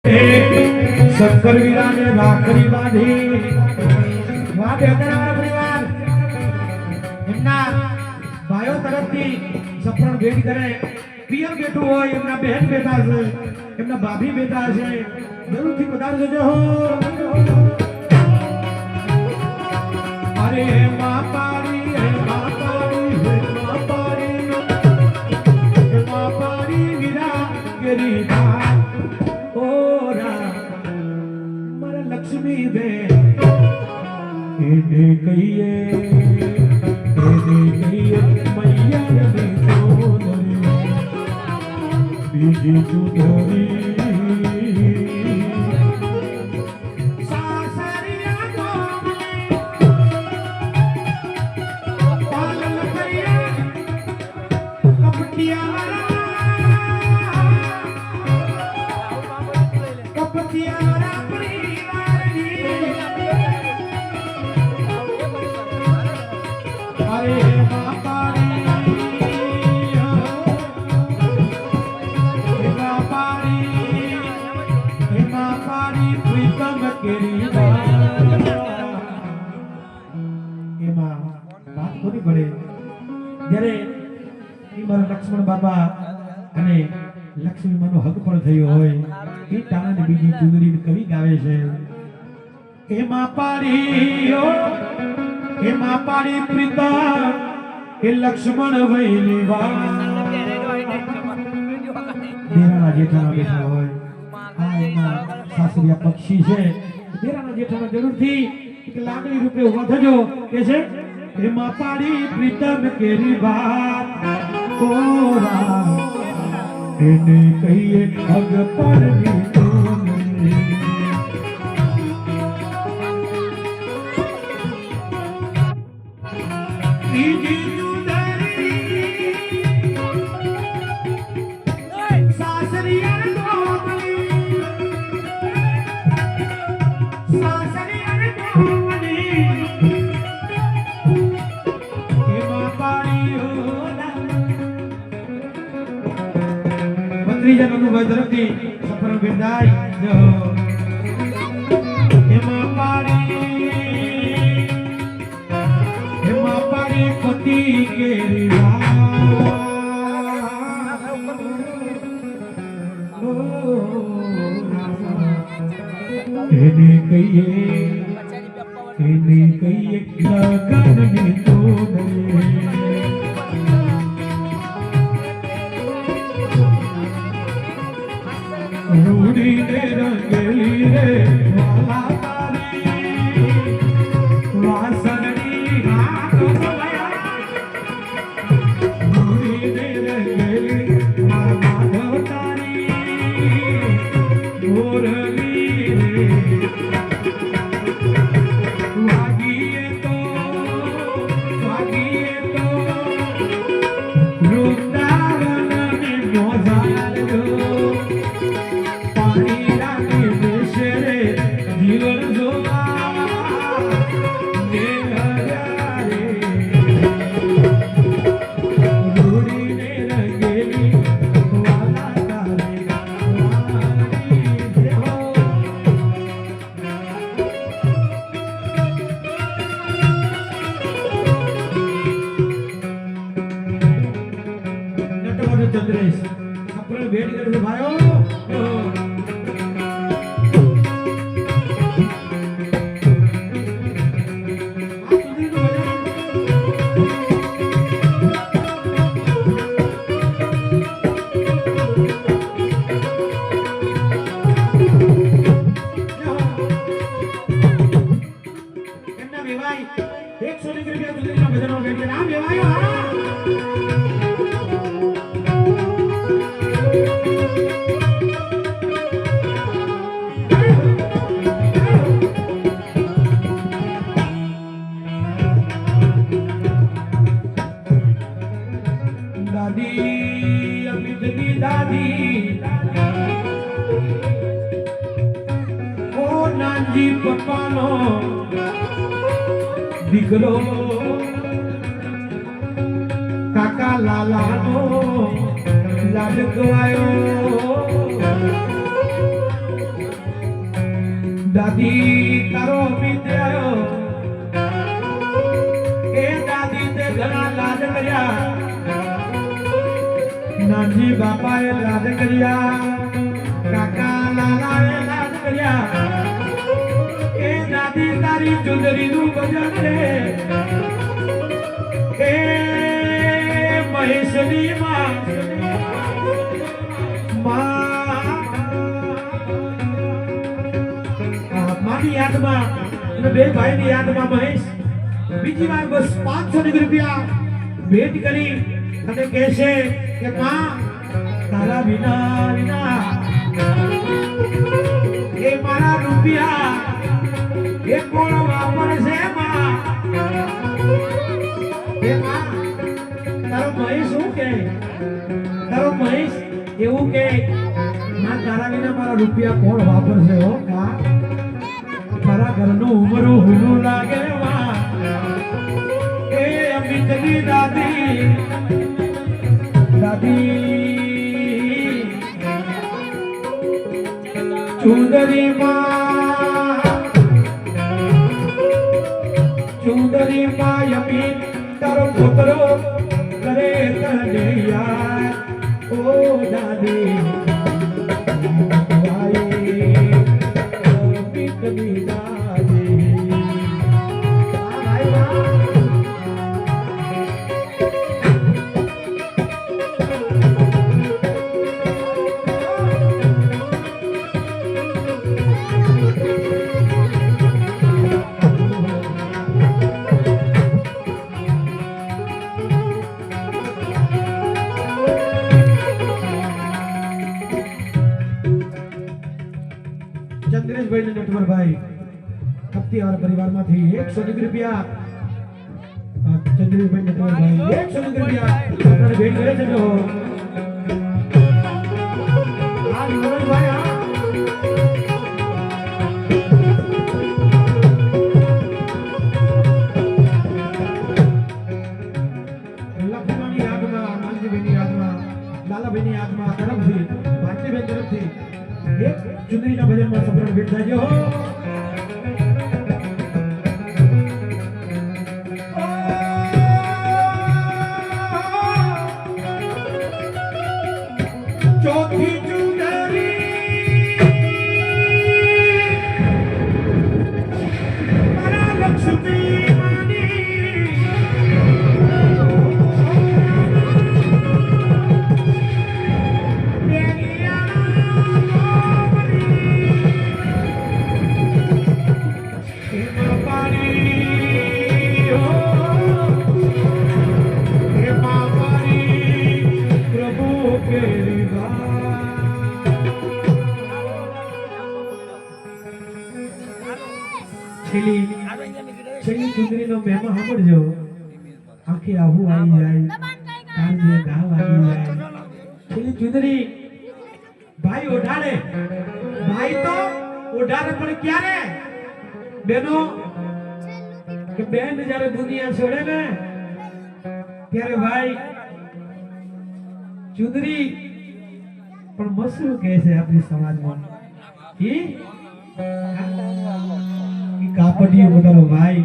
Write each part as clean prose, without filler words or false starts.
શંકર વીરાને રાખડી બાંધી વાતે અત્યારે પરિવાર એમના ભાઈઓ તરફથી સફળ ભેટ કરે પિયર બેઠું હોય એમના બહેન બેઠા છે એમના ભાભી બેઠા છે જરૂરથી પધારજો જો અરે મા પાડી હે મા પાડી હે મા પાડી વીરા ગરી બા ઓરા મારા લક્ષ્મી બે એને કહીએ મૈયા ને ચોદરી બીજી ચુદરી લક્ષ્મણ બાપા અને લક્ષ્મી માનો હક પણ થયો હોય એ તારાને બીજી ચુંદડી કવિ ગાવે છે એમાં પાડી પ્રીતા એ લક્ષ્મણ વૈલી વા દેરાના જેઠાના બેઠા હોય આ એના સાસરિયા પક્ષી છે દેરાના જેઠાના જરૂરથી એક લાગણી રૂપે ઉભા થજો કે છે એમાં પાડી પ્રીતમ કેરી વાત કોરા એને કહીએ અગપરની તોની બીજી ચુદરી સાસરિયા ત્રીજા નંબર તરફથી સફળ બિરદાય જો એમાં પાડી પતિ કેરી એને કહીએ લગનની તોડે રૂડી ને રંગેલી રે વાલા તારી વાસણની હાથ બોલાયા રૂડી ને રંગેલી માધવ તારી મોરલી રે વાગીએ તો વૃંદાવન ને મોજાલ જો ચંદ્રેશ આપણે ભેટ કરે ભાઈઓ એમના વેવાય 100 રૂપિયા સુધીના ભજનો ભેટ કરે આ વેવાયો દાદી અમિતની દાદી ઓ નાનજી પપ્પાનો દીકરો કાકા લાલાનો લાડકો આવ્યો દાદી તારો મિત્રયો એ દાદી તે ઘણા લાડ કર્યા નાનજી બાપાએ લાડ કર્યા કાકા લાલાએ લાડ કર્યા એ દાદી તારી ચુંદડીનું ભજન રે એ મહેશની માં મારી યાદમાં અને બે ભાઈની યાદમાં મહેશ બીજી વાર બસ 500 રૂપિયા ભેટ કરી અને કહે છે કે માં તારા વિના એ મારા રૂપિયા એ કોણ વાપરશે માં એ માં તારો મહેશ શું કહે તારો મહેશ એવું કે માં તારા વિના મારા રૂપિયા કોણ વાપરશે હો માં મારા ઘરનું ઉમરું હુલું લાગે માં એ અમિતની દાદી ચુંદરી માં અમિત તારો પુત્રો કરે તને યાદ ઓ દાદી ચંદ્રેશભાઈ ને નટવરભાઈ કપતી વાળા પરિવારમાંથી 100 રૂપિયા ચંદ્રેશભાઈ નટવરભાઈ 100 રૂપિયા આપણે ભેટ કરે છે જો આ નટવરભાઈ આ લક્ષ્મણની યાદમાં માનજીભાઈની યાદમાં લાલાભાઈની યાદમાં તરફથી ભારતીભાઈ તરફથી એક ચુંદડીના ભજનમાં સફળ ભેટ થાય હો ચોથી ચુંદડી મારા લક્ષ્મી છેલ્લી ચુંદડીનો મહેમા સાંભળજો આખી આહુ આવી જાય કારજે ગાવ આવી જાય છેલ્લી ચુંદડી ભાઈ ઓઢાડે ભાઈ તો ઓઢાડે પણ ક્યારે બેનો કે બેન જ્યારે દુનિયા છોડે ને ત્યારે ભાઈ ચુંદડી પણ મસરું કહે છે આપણી સમાજમાં કાપડિયો પોતાનો ભાઈ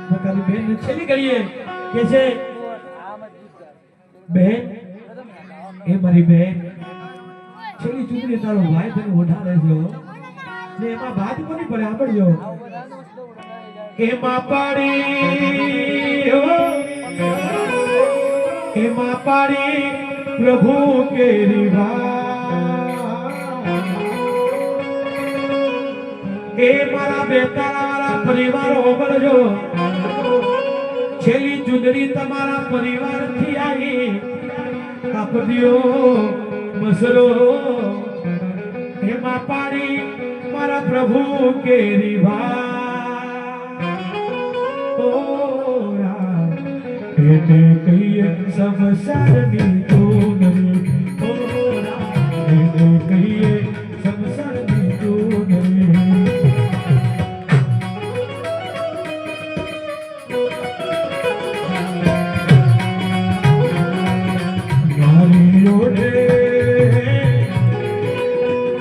પોતાની બેન છેલ્લી ઘડીએ કે છે બેન એ મારી બેન છેલ્લી ચૂંટણી તારો ભાઈ તને ઓઢાડે છે ને એમાં બાદ કોની પડે સાંભળજો એમાં પાડી પ્રભુ કેરી એ મારા બેટા પરિવાર ઓગળજો છેલ્લી ચુંદડી તમારા પરિવાર થી આવી કાપડિયો મસરો એમાં પાડી મારા પ્રભુ કેરી એને કહીએ સંસારની ચૂંદડી એને કહીએ સંસારની ચૂંદડી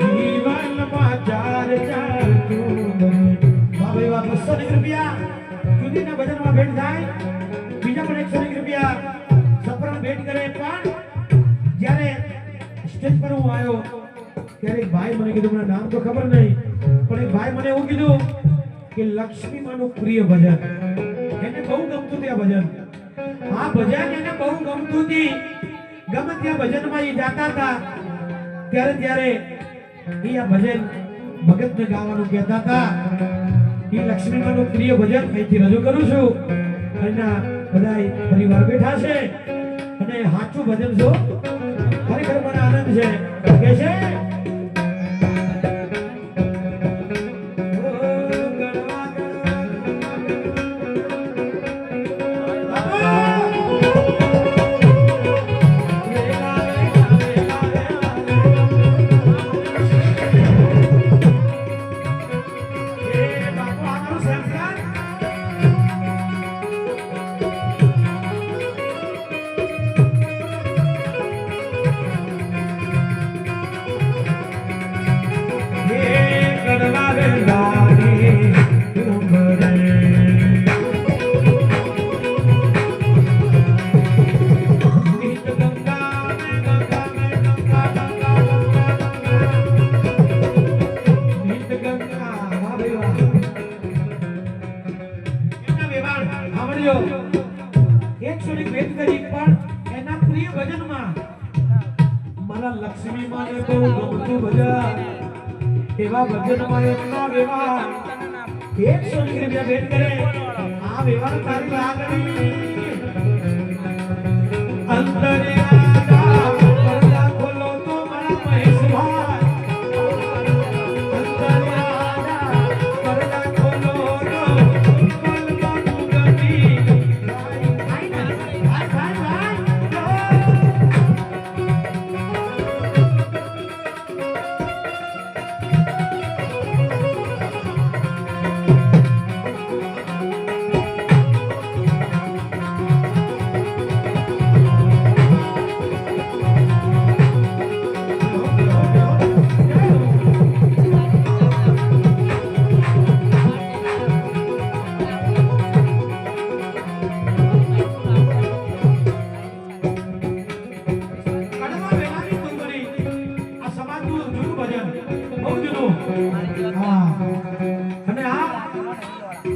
જીવનમાં ચાર ચાર તું એના નામ તો ખબર નહીં, પણ એક ભાઈ મને એવું કીધું કે લક્ષ્મી માનું પ્રિય ભજન, એને બહુ ગમતું હતું આ ભજન. આ ભજન એને બહુ ગમતું હતી. ગમે ત્યાં ભજનમાં એ જાતા હતા ત્યારે એ આ ભજન ભગતને ગાવાનું કહેતા હતા. એ લક્ષ્મી માનું પ્રિય ભજન અહીંથી રજૂ કરું છું. અહીંના બધા પરિવાર બેઠા છે અને સાચું ભજન છો. ખરેખર મને આનંદ છે કે છે લક્ષ્મી માને બહુ ગમતું ભજન. એવા ભજનમાં એમના વેવાણ 100 રૂપિયા ભેટ કરે. આ વેવાણ તારી લાગણી અંતરે આજા પડદા ખોલો તો મારા મહેશભાઈ. અંતરે આજા પડદા ખોલો તો પલમાં મુગતી ભાઈ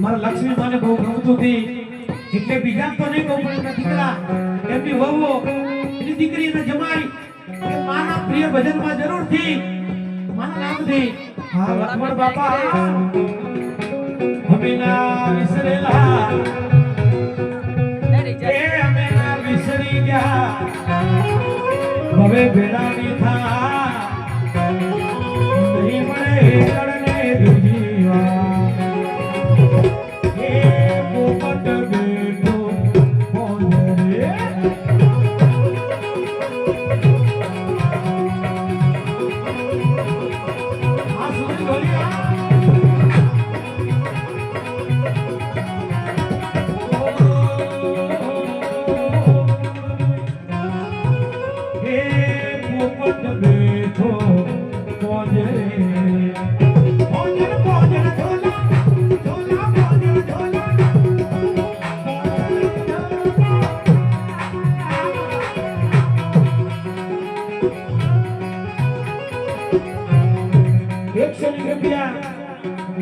મારા લક્ષ્મી માને બહુ ગમતું હતી. એટલે બીજા તો નહીં કહું, પણ એના દીકરા એમની વહુઓ એની દીકરી એને જમાઈ કે માના પ્રિય ભજનમાં જરૂરથી માના નામથી હા લક્ષ્મણ બાપા અમે ના વિસરેલા એ અમે ના વિસરી ગયા હવે ભેળાની થા નહીં મળે ચડને દુજીવા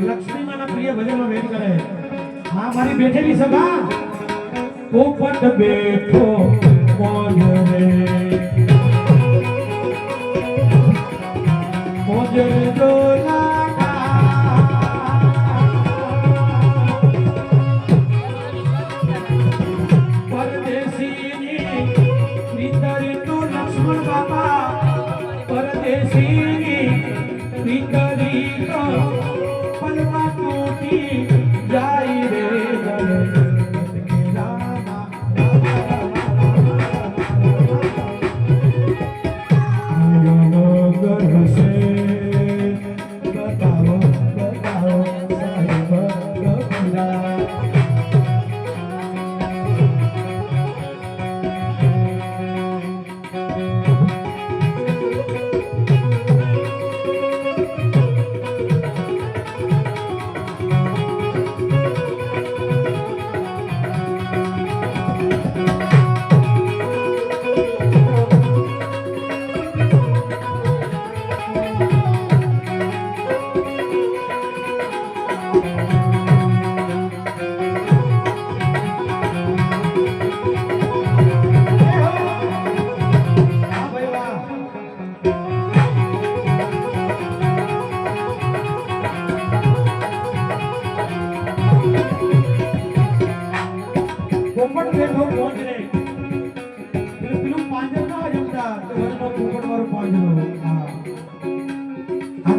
લક્ષ્મી માના પ્રિય ભજનમાં વેટ કરે. હા મારી બેઠેલી સભા પોપટ બેઠો મોજ રે મોજ ડોલા પરદેશીની પ્રીતરી તો લક્ષ્મણ બાપા પરદેશીની પ્રીતરી તો પલવા ટૂટી જાય રે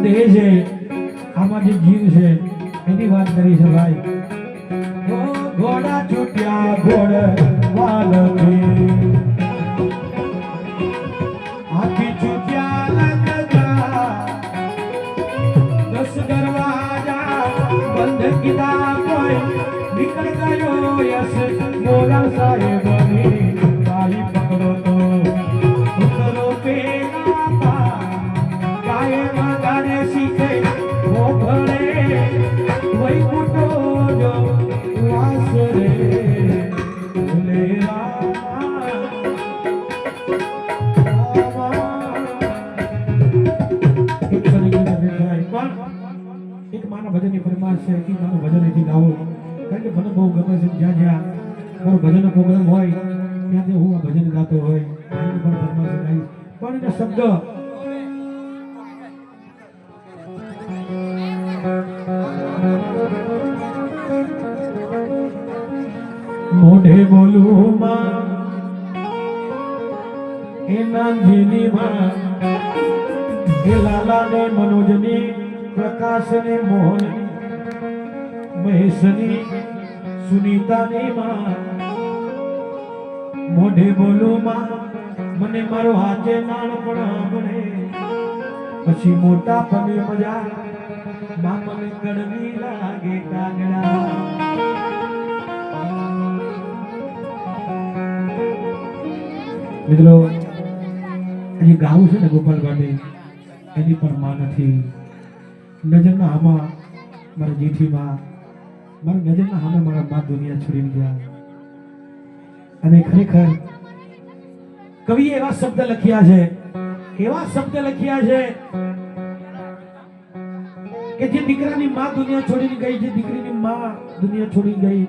દેહ છે આમાં જે જીવ છે એની વાત કરી છે ભાઈ ઘોડા છૂટ્યા ઘોડ વાલથી હાથી છૂટ્યા લગતા 10 દરવાજા બંધ કીધા કોઈ નીકળ ગયો યસ મોરા સાહેબની તારી પકડો તો ઉતરો પેલા ગાય વગાડે શીખે મોભળે વૈકુંઠો જો વાસ રે ભૂલેરા એક માના ભજનની ફરમાશ છે કે મારું ભજન અહીંથી ગાવો કારણ કે મને બહુ ગમે છે જ્યાં જ્યાં મારો ભજનનો પ્રોગ્રામ હોય ત્યાંથી હું આ ભજન ગાતો હોય એની પણ ફરમાશ ગાઈશ પણ એના શબ્દ મોઢે બોલું માં એ નાંધીની માં એ લાલા ને મનોજની પ્રકાશ ને મોહન મહેશની સુનીતાની માં મોઢે બોલું માં મને મારો હાથે નાનપણ આંબળે પછી મોટા પગે મજા માં મને કડવી લાગે કાગડા મિત્રો હજી ગાવું છે ને ગોપાલ ગાંધી એની પણ માં નથી નજરના હામાં મારા જેઠીમાં મારા નજરના હામે મારા મા દુનિયા છોડીને ગયા અને ખરેખર કવિએ એવા શબ્દ લખ્યા છે કે જે દીકરાની માં દુનિયા છોડીને ગઈ જે દીકરીની માં દુનિયા છોડી ગઈ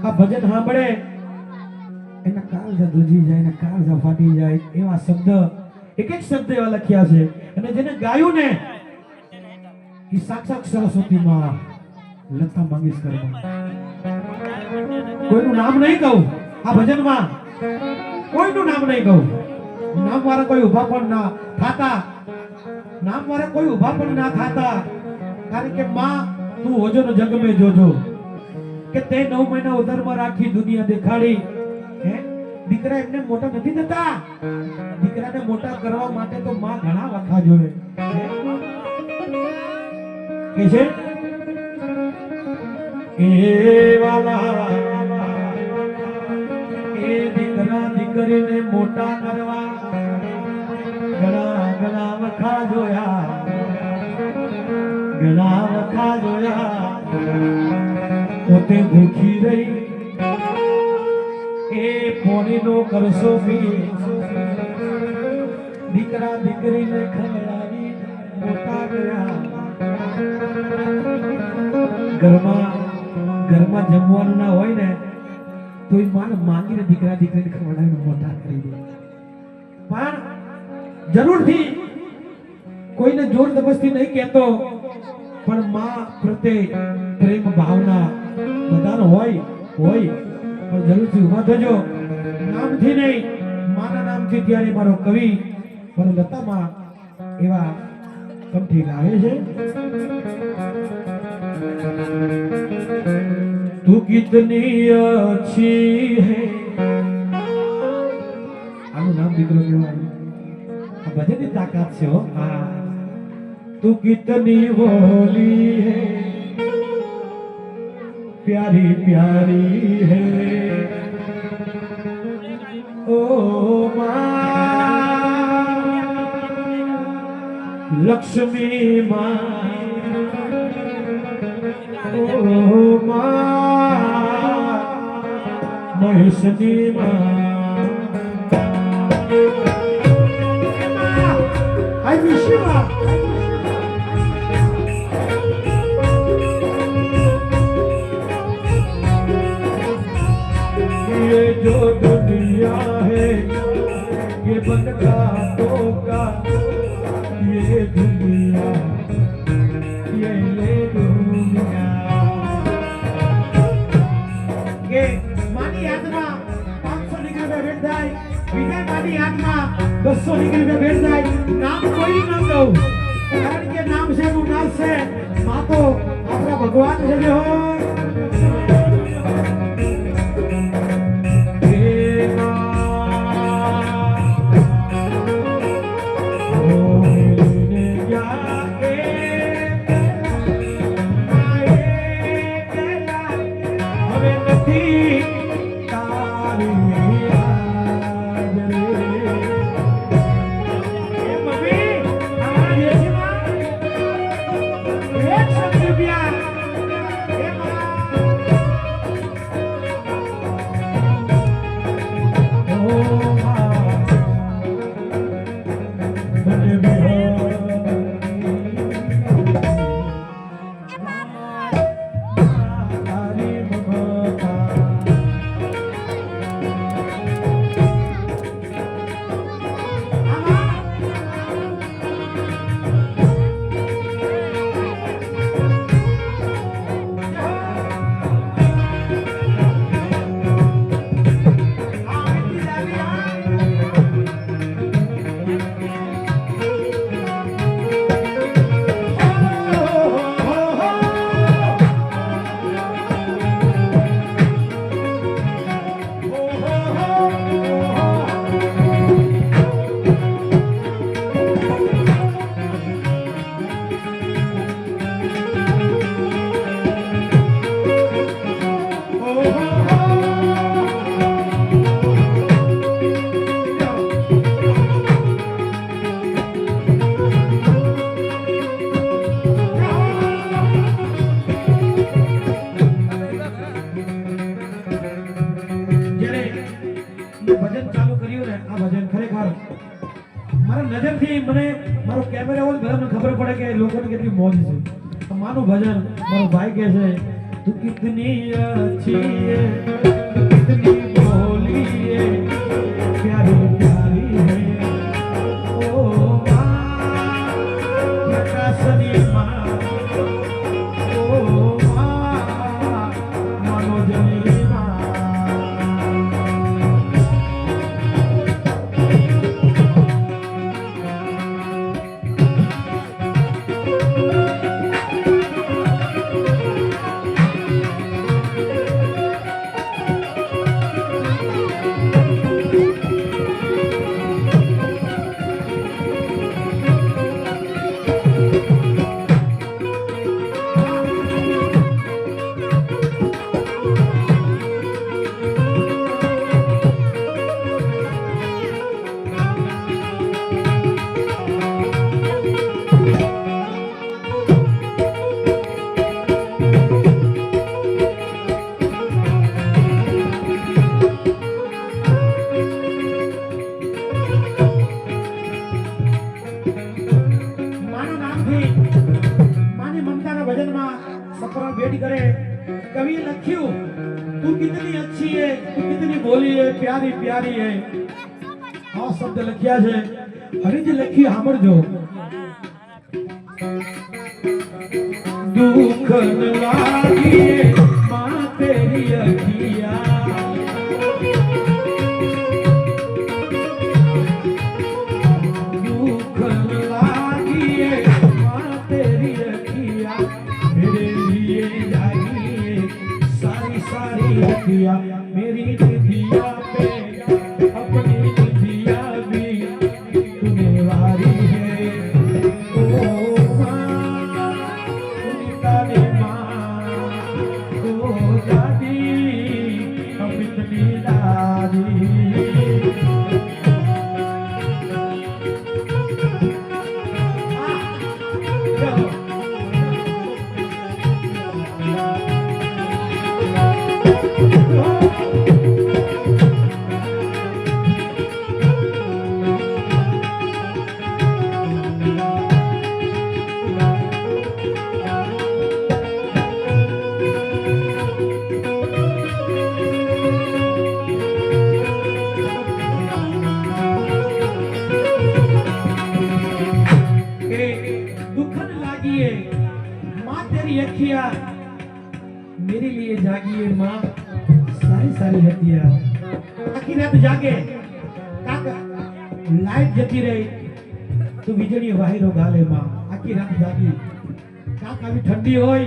આ ભજન સાંભળે એના કાળજા ધ્રુજી જાય એના કાળજા ફાટી જાય એવા શબ્દ એક એક શબ્દ એવા લખ્યા છે અને જેને ગાયું ને એ સાક્ષાત સરસ્વતી માં લતા મંગેશકર કોઈનું નામ નહીં કહું આ ભજનમાં કોઈનું નામ નહીં કહું નામ વાળા કોઈ ઉભા પણ ના થાતા કારણ કે માં તું હોજો નો જગ में જોજો કે તે 9 મહિના ઉદરમાં રાખી દુનિયા દેખાડી હે દીકરા એમને મોટા નથી થતા દીકરાને મોટા કરવા માટે તો માં ઘણા વખા જોવે કે છે એ વાલા એ દીકરા દીકરીને મોટા કરવા ઘણા વખા જોયા પોતે ભૂખી રહી એ પોણીનો કરશો બી દીકરા દીકરીને ખવડાવી મોટા ગયા ઘરમાં જમવાનું ના હોય ને તો એ માન માંગીને દીકરા દીકરીને ખવડાવીને મોટા કરી દે પણ જરૂરથી કોઈને જોર જબરદસ્તી નહીં કહેતો પણ માં પ્રત્યે પ્રેમ ભાવના બધાનો હોય પણ જરૂરથી ઉભા થજો નામથી નહીં માના નામથી ત્યારે મારો કવિ મારો લતામાં એવા કંઠી ગાવે છે તું કિતની અચ્છી હૈ આનું નામ દીકરો કહેવાય આ બધાની તાકાત છે હો तू कितनी भोली है प्यारी प्यारी है ओ माँ लक्ष्मी माँ ओ माँ महेशनी माँ I miss you माँ जो दुनिया है ये बनका होगा ये दुनिया ये ले दुनिया ये मानी आत्मा 500 डिग्री में बैठ जाए विजय मानी आत्मा 200 डिग्री में बैठ जाए नाम कोई ना दो કારણ કે નામ છે નું નાશ છે માં તો આપણા ભગવાન છે ને હો भजन मारो भाई कैसे तू कितनी अच्छी है कितनी भोली है प्यारी प्यारी है ओ माँ प्रकाशनी माँ ओ माँ मनोजनी माँ प्यारी प्यारी है हाँ शब्द लखिया है हरिज लखी सांभळजो दुख लागी मां तेरी अखिया दुख लागी मां तेरी अखिया मेरे लिए जागी सारी सारी अखिया मेरी दिया अपनी दिया भी तुम्हें वारी है ओ माँ ने माँ ओ दादी अब इतनी दादी मेरे लिए जागिए माँ सारी सारी हतिया आखी रात जागे लाइट जती रही तो वीजળી વાયરો ગાલે માં આખી રાત જાગી કાક આવી ઠંડી હોય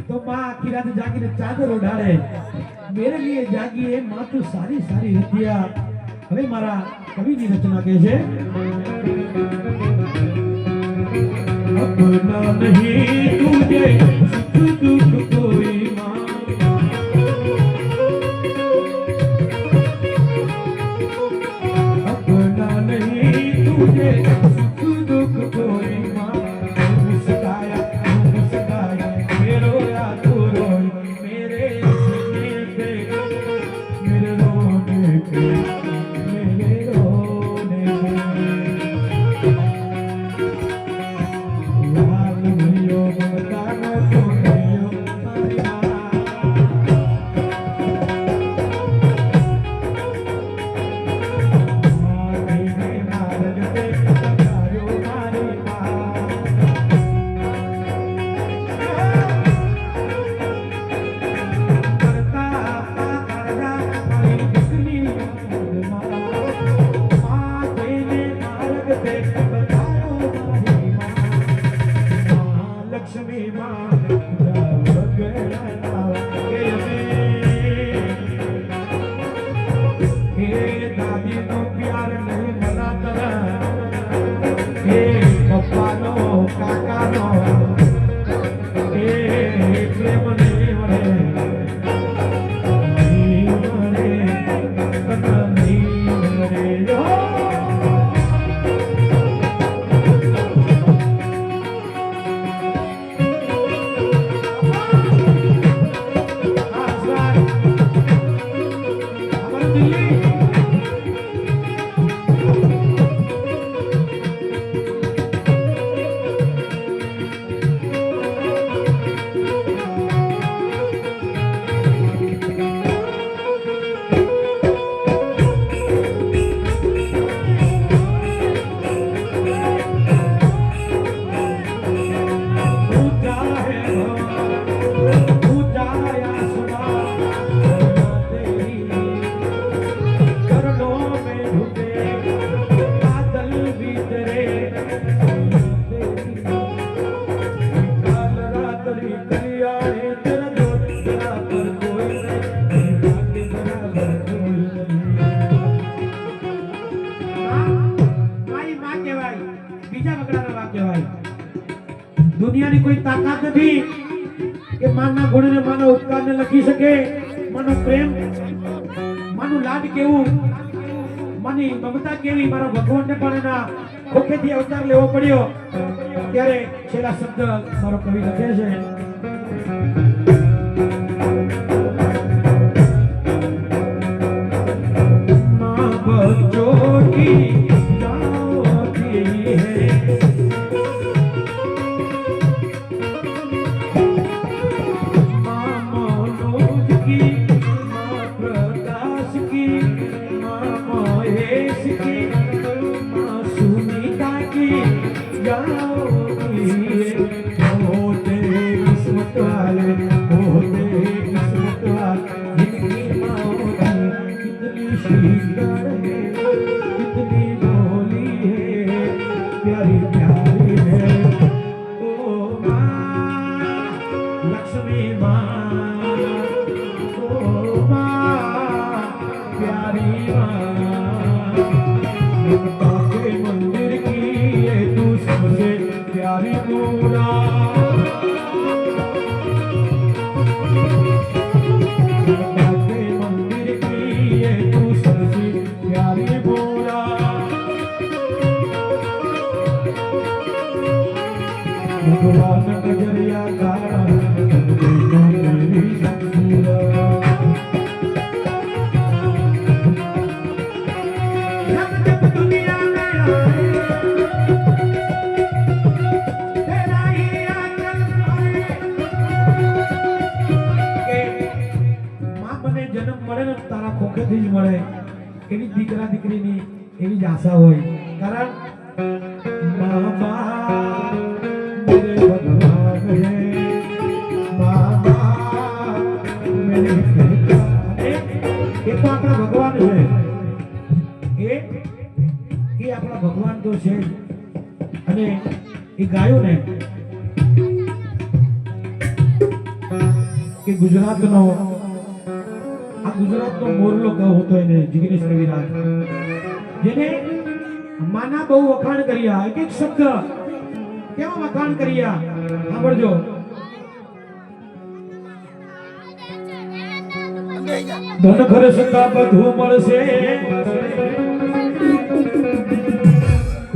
तो माँ आखी रात जागी ने चादर उड़ाड़े मेरे लिए जागी है माँ तो सारी सारी रतिया હવે મારા કવિની રચના કહે છે अपना नहीं तुझे सुख दुख कोई माँ अपना नहीं तुझे सुख दुख कोई माँ દુનિયાની કોઈ તાકાત નથી કે માના ગુણને માનો ઉપકારને લખી શકે માનો પ્રેમ માનું લાડ કેવું માની મમતા કેવી મારા ભગવાનને પણ એના ખોખેથી અવતાર લેવો પડ્યો ત્યારે છેલ્લા શબ્દ મારો કવિ લખે છે माँ बच्चों की भगवान नजरिया का તારા ખોખેથી જ મળે એવી દીકરા દીકરીની એવી જ આશા હોય કારણ મામા मेरे भगवान है मामा मेरे एक तो अपना भगवान है ये अपना भगवान तो है અને એ ગાયો ને કે ગુજરાતનો મોરલો કહો હતો એને જિગ્નેશ કવિરાજ, જેને માના બહુ વખાણ કર્યા, એક એક શબ્દ કેવા વખાણ કર્યા સાંભળજો. ધન ઘર સતા બધું મળશે,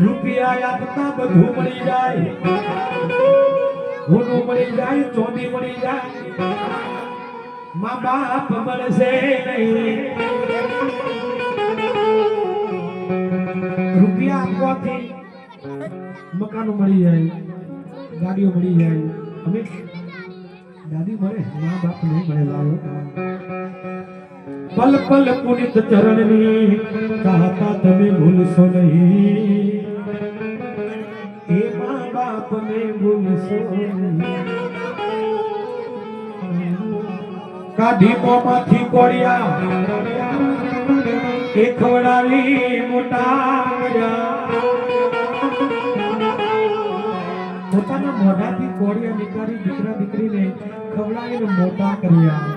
રૂપિયા આપતા બધું મળી જાય, હોનું મળી જાય, ચોની મળી જાય, મા બાપ મળશે નહીં. રૂપિયા આપવાથી મકાનો મળી જાય, ગાડીઓ મળી જાય, અમે દાદી મળે, મા બાપ નહીં મળે. લાવો પલ પલ પુનિત ચરણની ચાહતા તમે ભૂલશો નહીં, એ મા બાપ ને ભૂલશો નહીં. કાઢી મોંમાંથી કોળિયા એ ખવડાવી મોટા કર્યા, પોતાના મોઢાથી કોળિયા નીકાળી દીકરા દીકરીને ખવડાવીને મોટા કર્યા.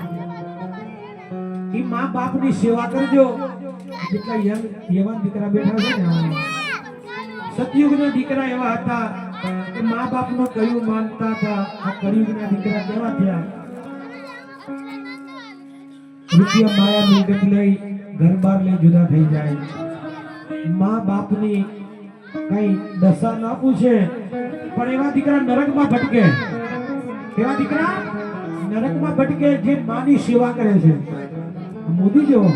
ઈ મા બાપની સેવા કરજો. જેટલા એવા દીકરા બેઠા છે ને, સતયુગના દીકરા એવા હતા કે મા બાપનું કયું માનતા હતા. આ કળિયુગના દીકરા કેવા થયા? રૂપિયા માયા મિલકત લઈ ઘર બાર લઈ જુદા થઈ જાય. મા બાપની કઈ દશા ના પૂછે, પણ એવા દીકરા નરકમાં ભટકે. એવા દીકરા નરકમાં ભટકે જે માની સેવા કરે છે. મોદી જેવો